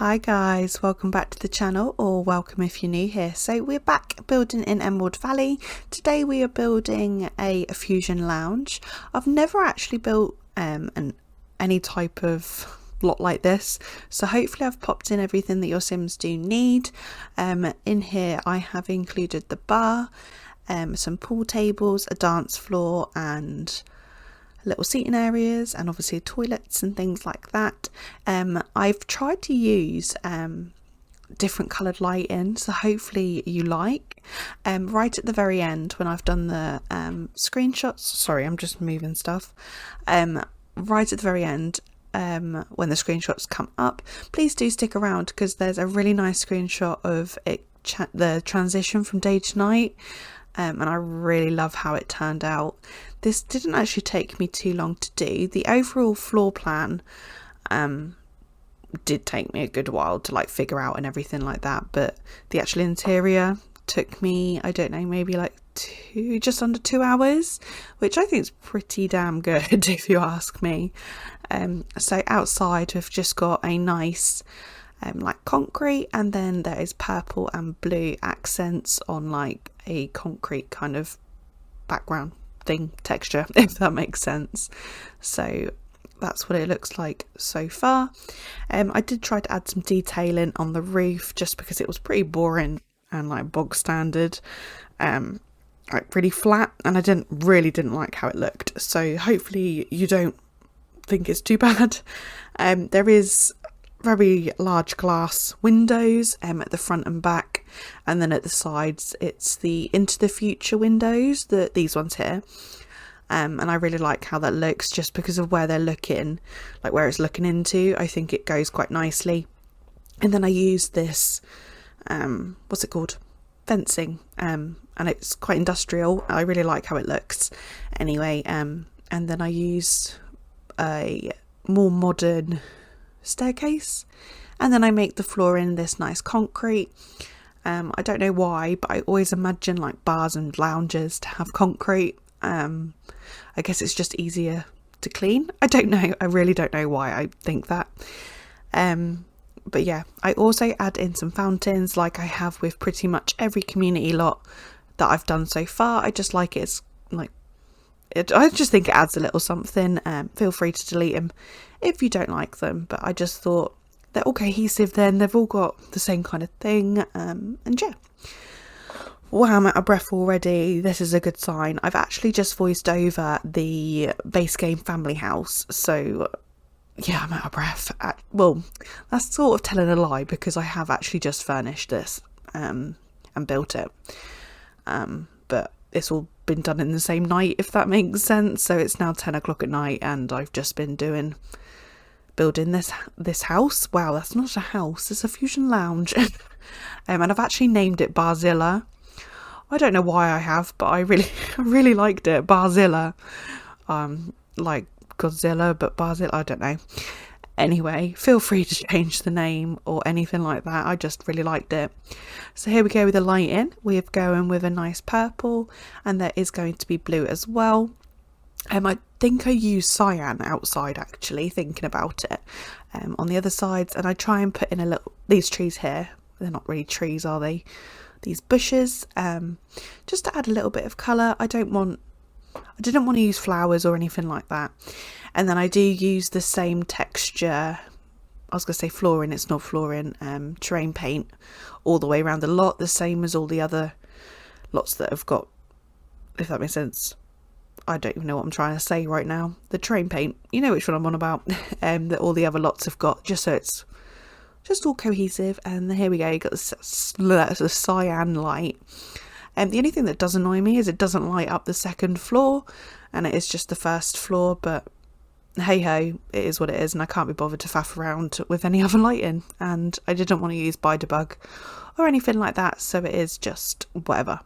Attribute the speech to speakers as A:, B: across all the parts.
A: Hi guys, welcome back to the channel, or welcome if you're new here. So we're back building in Emerald Valley. Today we are building a fusion lounge. I've never actually built any type of lot like this, so hopefully I've popped in everything that your Sims do need. In here I have included the bar, some pool tables, a dance floor and little seating areas, and obviously toilets and things like that. I've tried to use different coloured lighting, so hopefully you like. Right at the very end when I've done the screenshots, sorry I'm just moving stuff, right at the very end when the screenshots come up, please do stick around because there's a really nice screenshot of it, the transition from day to night. And I really love how it turned out. This didn't actually take me too long to do. The overall floor plan did take me a good while to like figure out and everything like that, but the actual interior took me, I don't know, maybe like just under 2 hours, which I think is pretty damn good if you ask me. So outside we've just got a nice like concrete, and then there is purple and blue accents on like a concrete kind of background thing, texture, if that makes sense. So that's what it looks like so far. I did try to add some detailing on the roof just because it was pretty boring and like bog standard, like really flat, and I really didn't like how it looked. So hopefully you don't think it's too bad. There is very large glass windows at the front and back, and then at the sides it's the into the future windows, these ones here, and I really like how that looks just because of where they're looking, like where it's looking into. I think it goes quite nicely. And then I use this what's it called, fencing, and it's quite industrial. I really like how it looks anyway. And then I used a more modern staircase, and then I make the floor in this nice concrete. I don't know why, but I always imagine like bars and lounges to have concrete. I guess it's just easier to clean. I don't know, I really don't know why I think that. But yeah, I also add in some fountains like I have with pretty much every community lot that I've done so far. I just like it's like I just think it adds a little something. Feel free to delete them if you don't like them, but I just thought they're all cohesive then, they've all got the same kind of thing, and yeah. Wow, I'm out of breath already. This is a good sign. I've actually just voiced over the base game family house, so yeah, I'm out of breath. Well, that's sort of telling a lie because I have actually just furnished this and built it, but it's all been done in the same night, if that makes sense. So it's now 10 o'clock at night and I've just been building this house. Wow, that's not a house, it's a fusion lounge. And I've actually named it Barzilla. I don't know why I have, but I really liked it, Barzilla. Like Godzilla, but Barzilla, I don't know. Anyway, feel free to change the name or anything like that. I just really liked it. So here we go with the lighting. We're going with a nice purple, and there is going to be blue as well. I think I use cyan outside, actually, thinking about it, on the other sides. And I try and put in these trees here. They're not really trees, are they? These bushes, just to add a little bit of colour. I didn't want to use flowers or anything like that. And then I do use the same texture, I was going to say flooring, it's not flooring, terrain paint all the way around the lot, the same as all the other lots that have got, if that makes sense. I don't even know what I'm trying to say right now. The terrain paint, you know which one I'm on about, that all the other lots have got, just so it's just all cohesive. And here we go, you got the cyan light. The only thing that does annoy me is it doesn't light up the second floor, and it is just the first floor, but hey ho, it is what it is, and I can't be bothered to faff around with any other lighting, and I didn't want to use ByDebug or anything like that, so it is just whatever.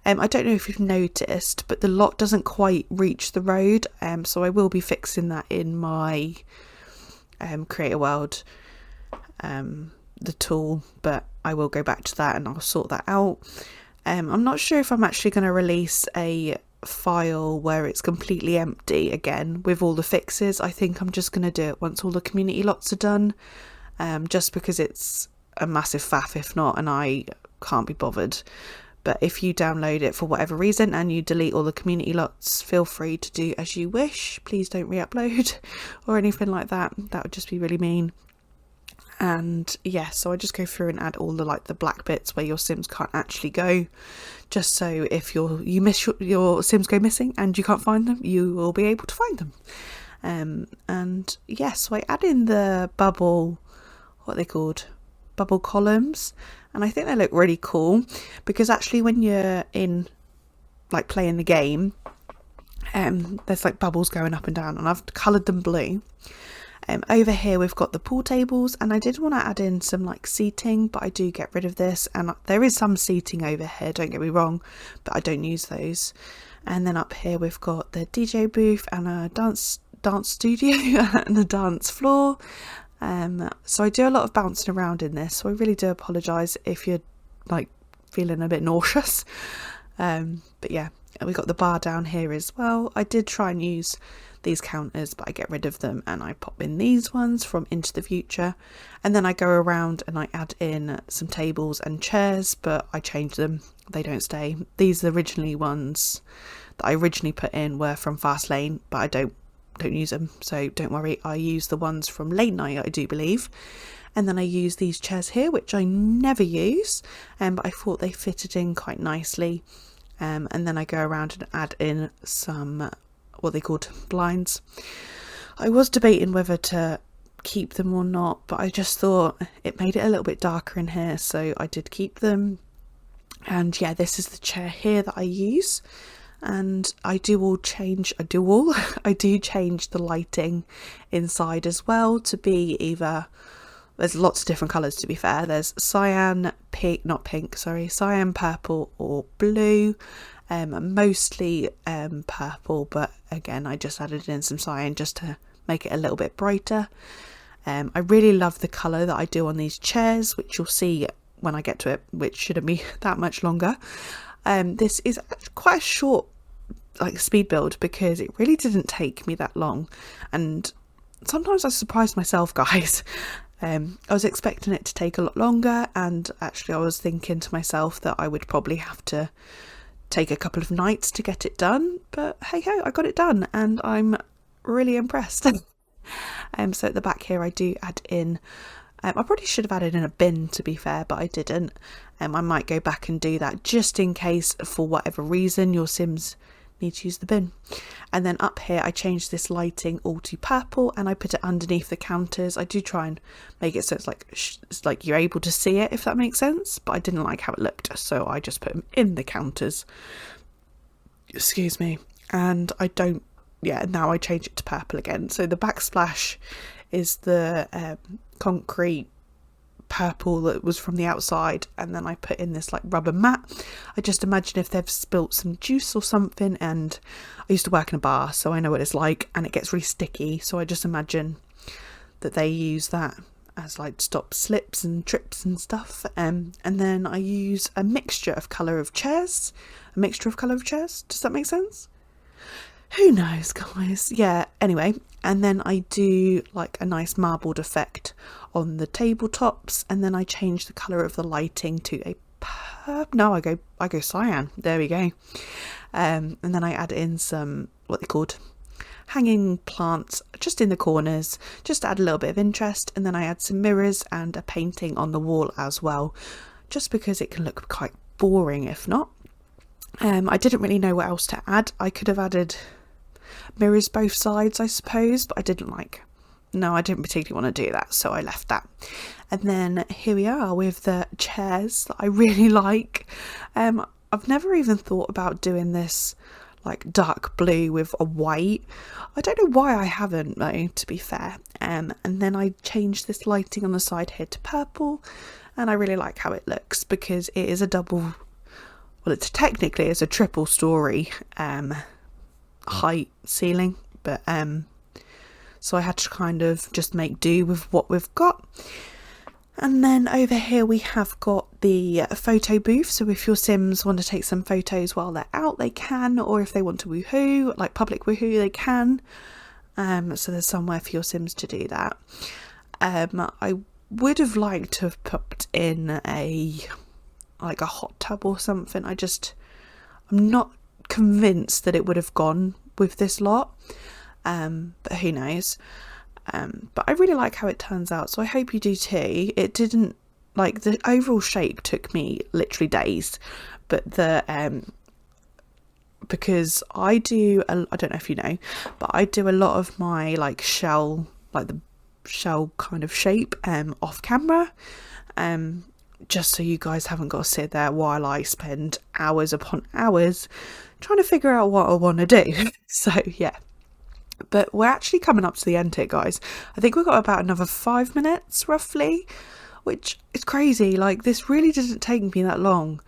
A: I don't know if you've noticed, but the lot doesn't quite reach the road, so I will be fixing that in my Creator World, the tool, but I will go back to that and I'll sort that out. I'm not sure if I'm actually going to release a file where it's completely empty again with all the fixes. I think I'm just going to do it once all the community lots are done, just because it's a massive faff if not, and I can't be bothered. But if you download it for whatever reason and you delete all the community lots, feel free to do as you wish. Please don't re-upload or anything like that. That would just be really mean. And yeah, so I just go through and add all the black bits where your sims can't actually go, just so if you miss your sims go missing and you can't find them, you will be able to find them. And yeah, so I add in the bubble, what are they called? Bubble columns, and I think they look really cool because actually when you're in like playing the game, there's like bubbles going up and down, and I've coloured them blue. Over here we've got the pool tables, and I did want to add in some like seating, but I do get rid of this, and there is some seating over here, don't get me wrong, but I don't use those. And then up here we've got the DJ booth and a dance studio and a dance floor. So I do a lot of bouncing around in this, so I really do apologise if you're like feeling a bit nauseous. But yeah, we got the bar down here as well. I did try and use these counters, but I get rid of them and I pop in these ones from Into the Future, and then I go around and I add in some tables and chairs, but I change them, they don't stay. These originally ones that I originally put in were from Fast Lane, but I don't use them, so don't worry. I use the ones from Late Night, I do believe. And then I use these chairs here, which I never use, but I thought they fitted in quite nicely. And then I go around and add in some, what they called, blinds. I was debating whether to keep them or not, but I just thought it made it a little bit darker in here, so I did keep them. And yeah, this is the chair here that I use. And I do change the lighting inside as well to be either, there's lots of different colours to be fair, there's cyan, cyan, purple or blue, mostly purple, but again I just added in some cyan just to make it a little bit brighter. I really love the colour that I do on these chairs, which you'll see when I get to it, which shouldn't be that much longer. This is quite a short speed build because it really didn't take me that long, and sometimes I surprise myself, guys. I was expecting it to take a lot longer, and actually I was thinking to myself that I would probably have to take a couple of nights to get it done, but hey ho, I got it done and I'm really impressed. So at the back here I do add in, I probably should have added in a bin to be fair, but I didn't. I might go back and do that just in case for whatever reason your sims need to use the bin. And then up here I changed this lighting all to purple and I put it underneath the counters. I do try and make it so it's like you're able to see it, if that makes sense, but I didn't like how it looked, so I just put them in the counters. Excuse me. And now I change it to purple again. So the backsplash is the concrete purple that was from the outside, and then I put in this rubber mat. I just imagine if they've spilt some juice or something, and I used to work in a bar so I know what it's like, and it gets really sticky, so I just imagine that they use that as stop slips and trips and stuff. And then I use a mixture of colour of chairs. Does that make sense? Who knows, guys? Yeah, anyway, and then I do a nice marbled effect on the tabletops, and then I change the colour of the lighting to a I go cyan. There we go. And then I add in some, what they called, hanging plants just in the corners, just to add a little bit of interest. And then I add some mirrors and a painting on the wall as well, just because it can look quite boring if not. I didn't really know what else to add. I could have added mirrors both sides, I suppose, but I didn't particularly want to do that, so I left that. And then here we are with the chairs that I really like. I've never even thought about doing this dark blue with a white. I don't know why I haven't though, to be fair. And then I changed this lighting on the side here to purple, and I really like how it looks because it is a double, well, it's technically a triple story height ceiling, but so I had to kind of just make do with what we've got. And then over here we have got the photo booth, so if your sims want to take some photos while they're out, they can, or if they want to woohoo, public woohoo, they can. So there's somewhere for your sims to do that. I would have liked to have put in a hot tub or something. I'm not convinced that it would have gone with this lot, but who knows. But I really like how it turns out, so I hope you do too. It didn't, like, the overall shape took me literally days, but because I don't know if you know, but I do a lot of my shell, the shell kind of shape off camera, just so you guys haven't got to sit there while I spend hours upon hours trying to figure out what I want to do. So yeah, but we're actually coming up to the end here, guys. I think we've got about another 5 minutes roughly, which is crazy. Like, this really didn't take me that long.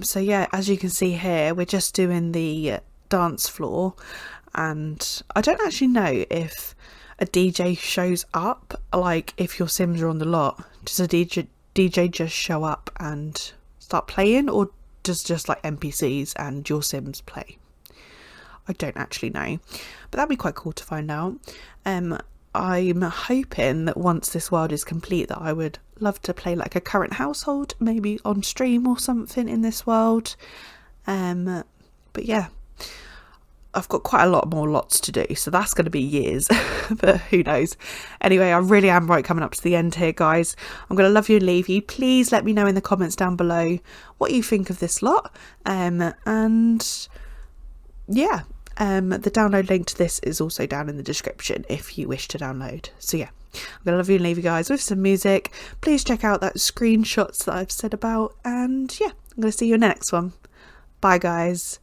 A: So yeah, as you can see here, we're just doing the dance floor, and I don't actually know if a DJ shows up, like if your Sims are on the lot. Does a DJ just show up and start playing, or does just like NPCs and your Sims play? I don't actually know, but that'd be quite cool to find out. I'm hoping that once this world is complete, that I would love to play like a current household, maybe on stream or something in this world. But yeah, I've got quite a lot more lots to do, so that's going to be years, but who knows. Anyway, I really am coming up to the end here, guys. I'm going to love you and leave you. Please let me know in the comments down below what you think of this lot. And yeah, the download link to this is also down in the description if you wish to download. So yeah, I'm going to love you and leave you guys with some music. Please check out that screenshots that I've said about, and yeah, I'm going to see you in the next one. Bye, guys.